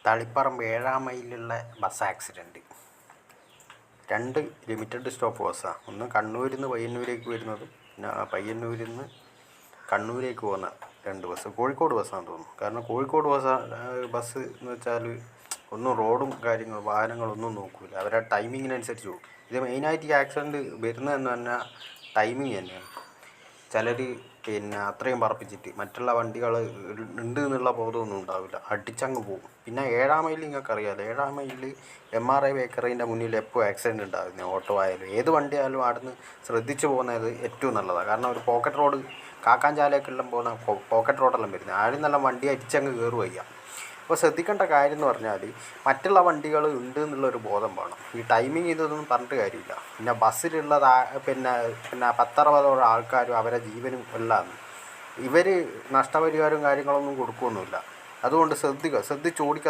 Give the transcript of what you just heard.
തളിപ്പറമ്പ് 7-ാം മൈലിലുള്ള bus accident. 2 limited stop ബസ്സാണ്. ഒന്ന് കണ്ണൂരിൽ നിന്ന് പയ്യന്നൂരേക്ക് വരുന്നതും പിന്നെ പയ്യന്നൂരിൽ നിന്ന് കണ്ണൂരേക്ക് പോകുന്ന 2 ബസ്. കോഴിക്കോട് ബസ്സാണെന്ന് തോന്നുന്നു. കാരണം കോഴിക്കോട് ബസ് എന്ന് വെച്ചാൽ ഒന്നും റോഡും കാര്യങ്ങളും വാഹനങ്ങളൊന്നും നോക്കില്ല. അവരുടെ ടൈമിങ്ങിനനുസരിച്ച് പോകും. ഇത് മെയിനായിട്ട് ഈ ആക്സിഡൻറ്റ് വരുന്നതെന്ന് പറഞ്ഞാൽ ടൈമിങ് തന്നെയാണ്. ചിലർ പിന്നെ അത്രയും പറപ്പിച്ചിട്ട് മറ്റുള്ള വണ്ടികൾ ഉണ്ട് എന്നുള്ള ബോധമൊന്നും ഉണ്ടാവില്ല, അടിച്ചങ്ങ് പോകും. പിന്നെ 7-ാം മൈലിൽ നിങ്ങൾക്ക് അറിയാമല്ലോ, 7-ാം മൈലിൽ MRI ബേക്കറിൻ്റെ മുന്നിൽ എപ്പോൾ ആക്സിഡൻറ്റ് ഉണ്ടാകുന്നത്. ഓട്ടോ ആയാലും ഏത് വണ്ടി ആയാലും അവിടുന്ന് ശ്രദ്ധിച്ച് പോകുന്നത് ഏറ്റവും നല്ലതാണ്. കാരണം ഒരു പോക്കറ്റ് റോഡ് കാക്കാഞ്ചാലേക്കെല്ലാം പോകുന്ന പോക്കറ്റ് റോഡെല്ലാം വരുന്നത് ആരും നല്ല വണ്ടി അടിച്ചങ്ങ് കയറുകയ്യ. അപ്പോൾ ശ്രദ്ധിക്കേണ്ട കാര്യം എന്ന് പറഞ്ഞാൽ മറ്റുള്ള വണ്ടികൾ ഉണ്ട് എന്നുള്ളൊരു ബോധം വേണം. ഈ ടൈമിങ് ഇതൊന്നും പറഞ്ഞിട്ട് കാര്യമില്ല. പിന്നെ ബസ്സിലുള്ളത് പിന്നെ 10-60 ആൾക്കാരും അവരെ ജീവനും എല്ലാം ഇവർ നഷ്ടപരിഹാരവും കാര്യങ്ങളൊന്നും കൊടുക്കുകയൊന്നുമില്ല. അതുകൊണ്ട് ശ്രദ്ധിച്ച് ഓടിക്കുക.